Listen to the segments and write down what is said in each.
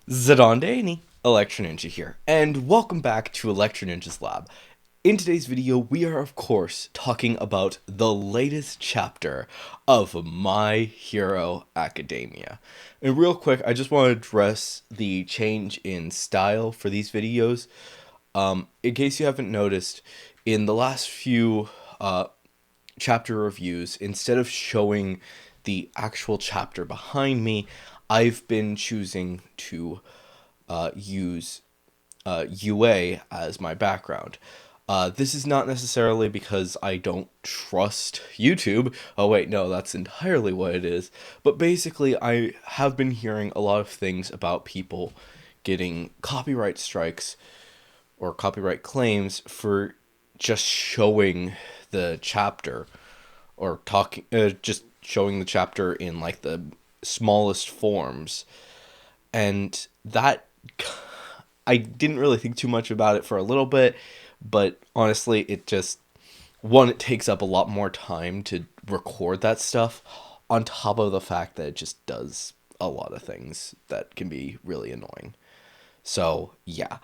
Zadondani, Electro Ninja here, and welcome back to Electro Ninja's Lab. In today's video, we are of course talking about the latest chapter of My Hero Academia. And real quick, I just want to address the change in style for these videos. In case you haven't noticed, in the last few chapter reviews, instead of showing the actual chapter behind me, I've been choosing to use UA as my background. This is not necessarily because I don't trust YouTube. Oh, wait, no, that's entirely what it is. But basically, I have been hearing a lot of things about people getting copyright strikes or copyright claims for just showing the chapter or talking, just showing the chapter in like the smallest forms. And that I didn't really think too much about it for a little bit, but honestly, it just one, it takes up a lot more time to record that stuff, on top of the fact that it just does a lot of things that can be really annoying. So yeah,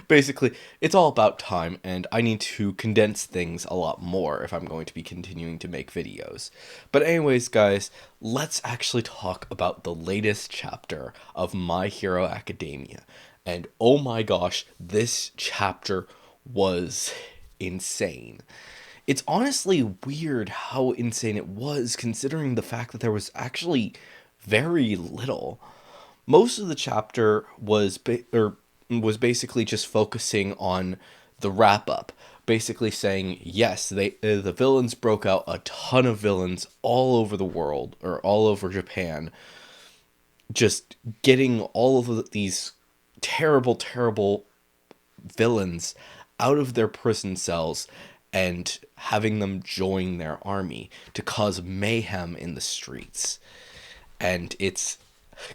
basically, it's all about time, and I need to condense things a lot more if I'm going to be continuing to make videos. But anyways, guys, let's actually talk about the latest chapter of My Hero Academia. And oh my gosh, this chapter was insane. It's honestly weird how insane it was, considering the fact that there was actually very little. Most of the chapter was basically just focusing on the wrap up, basically saying yes, the villains broke out, a ton of villains all over the world or all over Japan, just getting all of these terrible villains out of their prison cells and having them join their army to cause mayhem in the streets. And it's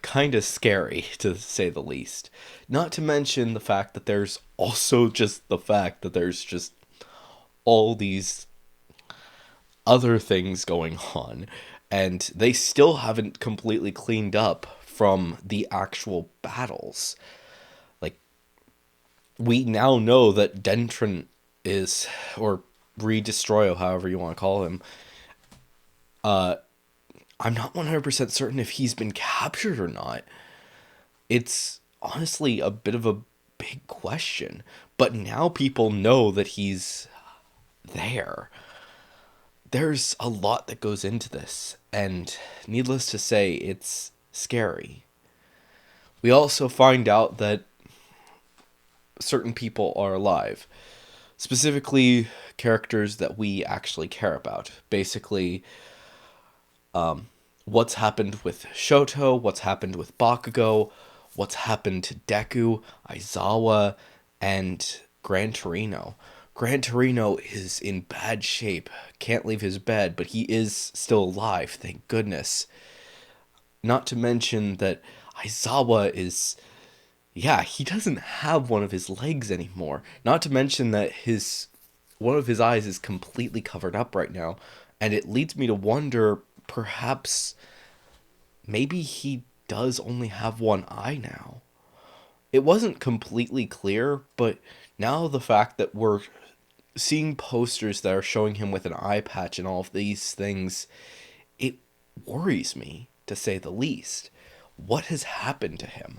kind of scary, to say the least. Not to mention the fact that there's also just the fact that there's just all these other things going on, and they still haven't completely cleaned up from the actual battles. Like, we now know that Dentron is, or Redestroyo, however you want to call him, I'm not 100% certain if he's been captured or not. It's honestly a bit of a big question. But now people know that he's there. There's a lot that goes into this, and needless to say, it's scary. We also find out that certain people are alive, specifically characters that we actually care about. Basically, what's happened with Shoto, what's happened with Bakugo, what's happened to Deku, Aizawa, and Gran Torino. Gran Torino is in bad shape, can't leave his bed, but he is still alive, thank goodness. Not to mention that Aizawa is, yeah, he doesn't have one of his legs anymore. Not to mention that his one of his eyes is completely covered up right now, and it leads me to wonder, perhaps maybe he does only have one eye now. It wasn't completely clear, but now the fact that we're seeing posters that are showing him with an eye patch and all of these things, it worries me, to say the least. What has happened to him?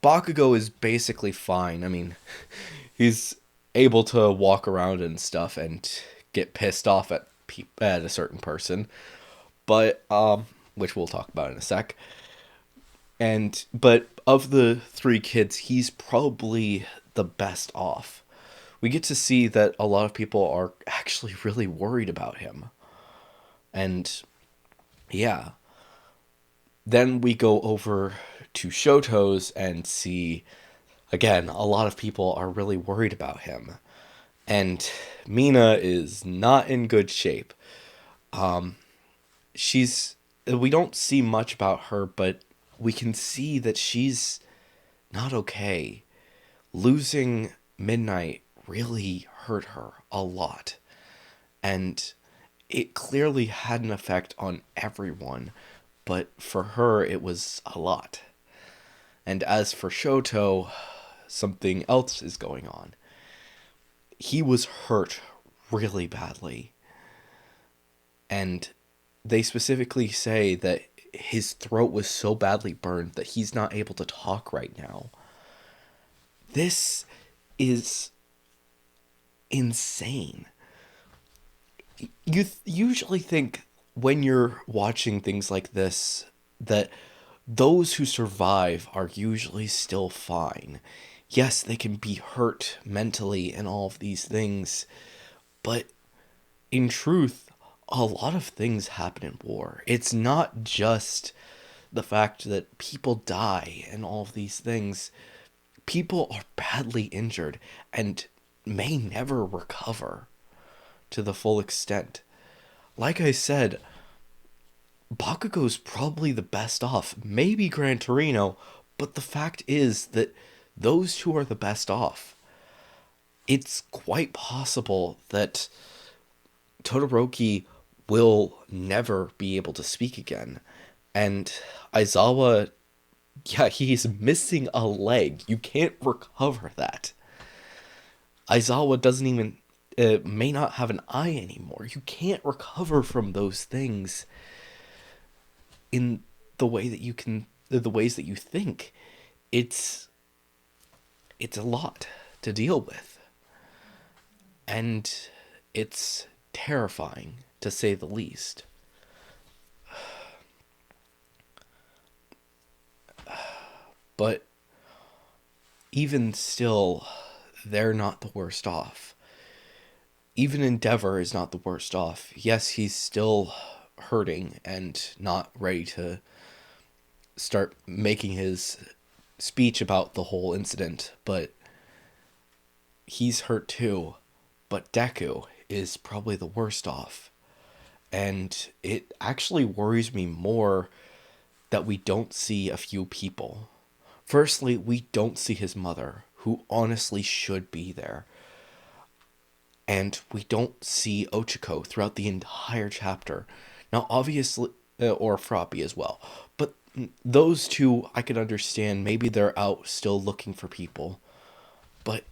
Bakugo is basically fine. I mean, he's able to walk around and stuff and get pissed off at at a certain person, but which we'll talk about in a sec. And but of the three kids, he's probably the best off. We get to see that a lot of people are actually really worried about him. And yeah, then we go over to Shoto's and see, again, a lot of people are really worried about him. And Mina is not in good shape. She's we don't see much about her, but we can see that she's not okay. Losing Midnight really hurt her a lot. And it clearly had an effect on everyone. but for her it was a lot. And as for Shoto, something else is going on. He was hurt really badly. And they specifically say that his throat was so badly burned that he's not able to talk right now. This is insane. You usually think when you're watching things like this that those who survive are usually still fine. Yes, they can be hurt mentally and all of these things, but in truth, a lot of things happen in war. It's not just the fact that people die and all of these things. People are badly injured and may never recover to the full extent. Like I said, Bakugo's probably the best off. Maybe Gran Torino, but the fact is that those two are the best off. It's quite possible that Todoroki will never be able to speak again. And Aizawa, yeah, he's missing a leg. You can't recover that. Aizawa doesn't even, may not have an eye anymore. You can't recover from those things in the way that you can, the ways that you think. It's a lot to deal with. And it's terrifying, to say the least. But even still, they're not the worst off. Even Endeavor is not the worst off. Yes, he's still hurting and not ready to start making his speech about the whole incident, but he's hurt too. But Deku is probably the worst off. And it actually worries me more that we don't see a few people. Firstly, we don't see his mother, who honestly should be there. And we don't see Ochako throughout the entire chapter. Now, obviously, or Froppy as well. But those two, I could understand. Maybe they're out still looking for people. But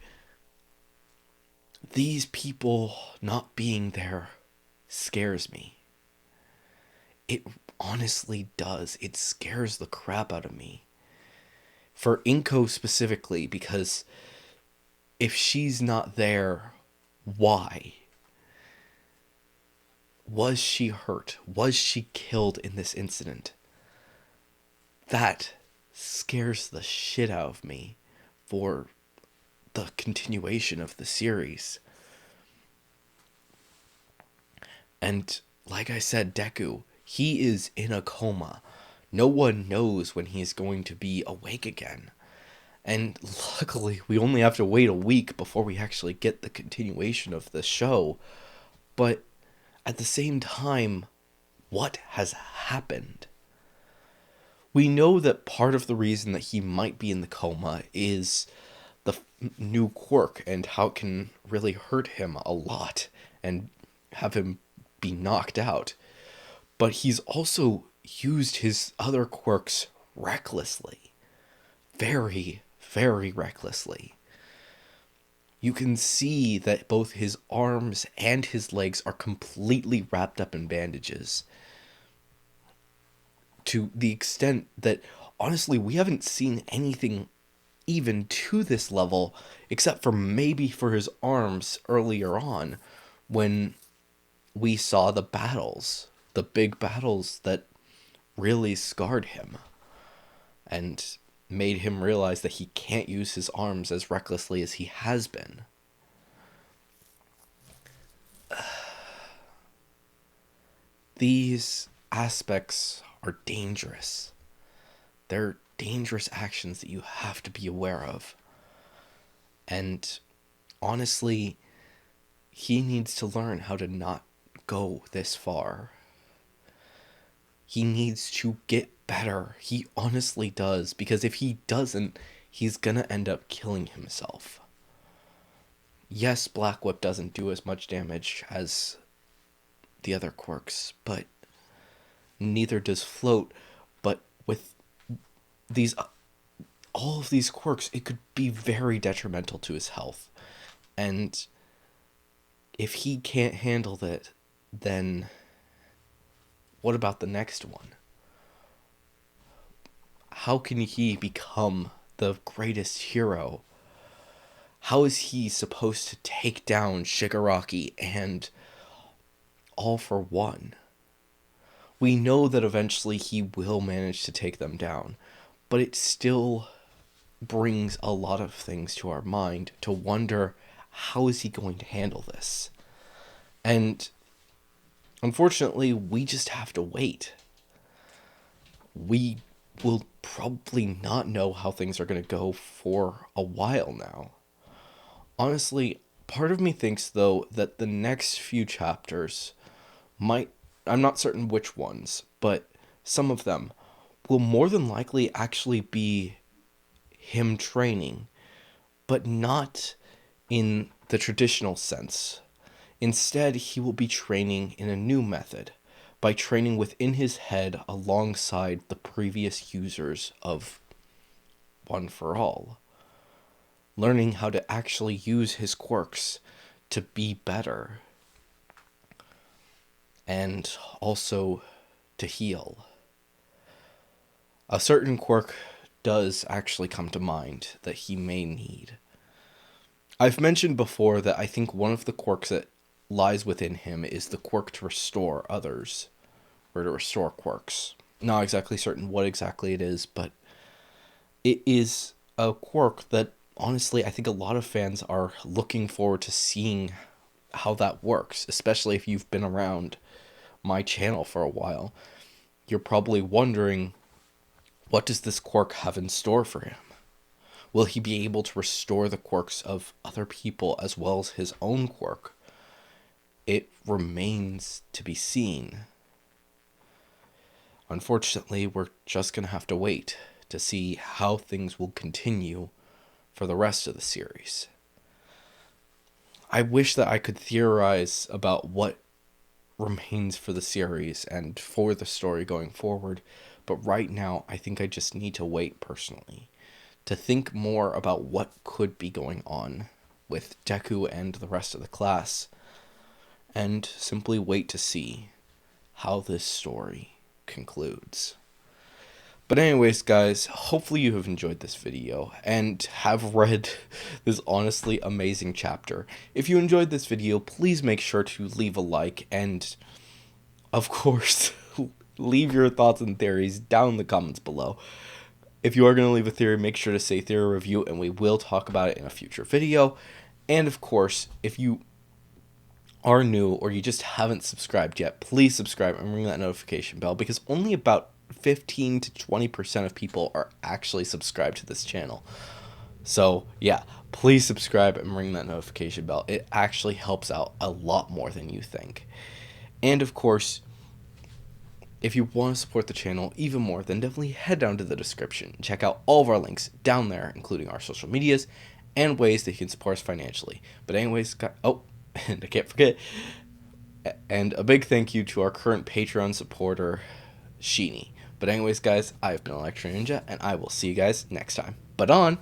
these people not being there scares me. It honestly does. It scares the crap out of me. For Inko specifically, because if she's not there, why? Was she hurt? Was she killed in this incident? That scares the shit out of me for the continuation of the series. And like I said, Deku, he is in a coma. No one knows when he's going to be awake again. And luckily, we only have to wait a week before we actually get the continuation of the show. But at the same time, what has happened? We know that part of the reason that he might be in the coma is the new quirk and how it can really hurt him a lot and have him be knocked out. But he's also used his other quirks recklessly. Very, very recklessly. You can see that both his arms and his legs are completely wrapped up in bandages. To the extent that, honestly, we haven't seen anything even to this level, except for maybe for his arms earlier on, when we saw the battles. The big battles that really scarred him. And made him realize that he can't use his arms as recklessly as he has been. These aspects are dangerous. They're dangerous actions that you have to be aware of. And honestly, he needs to learn how to not go this far. He needs to get better. He honestly does. Because if he doesn't, he's gonna end up killing himself. Yes, Black Whip doesn't do as much damage as the other quirks, but neither does Float. with these all of these quirks, it could be very detrimental to his health. And if he can't handle that, then what about the next one? How can he become the greatest hero? How is he supposed to take down Shigaraki and All for One? We know that eventually he will manage to take them down, but it still brings a lot of things to our mind to wonder, how is he going to handle this? And unfortunately, we just have to wait. We will probably not know how things are going to go for a while now. Honestly, part of me thinks, though, that the next few chapters might, I'm not certain which ones, but some of them will more than likely actually be him training, but not in the traditional sense. Instead, he will be training in a new method, by training within his head alongside the previous users of One for All. Learning how to actually use his quirks to be better. And also to heal. A certain quirk does actually come to mind that he may need. I've mentioned before that I think one of the quirks that lies within him is the quirk to restore others, or to restore quirks. Not exactly certain what exactly it is, but it is a quirk that honestly I think a lot of fans are looking forward to seeing how that works, especially if you've been around my channel for a while. You're probably wondering, what does this quirk have in store for him? Will he be able to restore the quirks of other people as well as his own quirk? It remains to be seen. Unfortunately, we're just going to have to wait to see how things will continue for the rest of the series. I wish that I could theorize about what remains for the series and for the story going forward, but right now I think I just need to wait personally to think more about what could be going on with Deku and the rest of the class, and simply wait to see how this story concludes. But anyways, guys, hopefully you have enjoyed this video and have read this honestly amazing chapter. If you enjoyed this video, please make sure to leave a like and, of course, leave your thoughts and theories down in the comments below. If you are going to leave a theory, make sure to say theory review and we will talk about it in a future video. And of course, if you are new or you just haven't subscribed yet, please subscribe and ring that notification bell, because only about 15 to 20% of people are actually subscribed to this channel. So yeah, please subscribe and ring that notification bell. It actually helps out a lot more than you think. And of course, if you want to support the channel even more, then definitely head down to the description and check out all of our links down there, including our social medias and ways that you can support us financially. But anyways, and I can't forget, and a big thank you to our current Patreon supporter, Sheeny. But anyways, guys, I've been Electro Ninja, and I will see you guys next time. But on!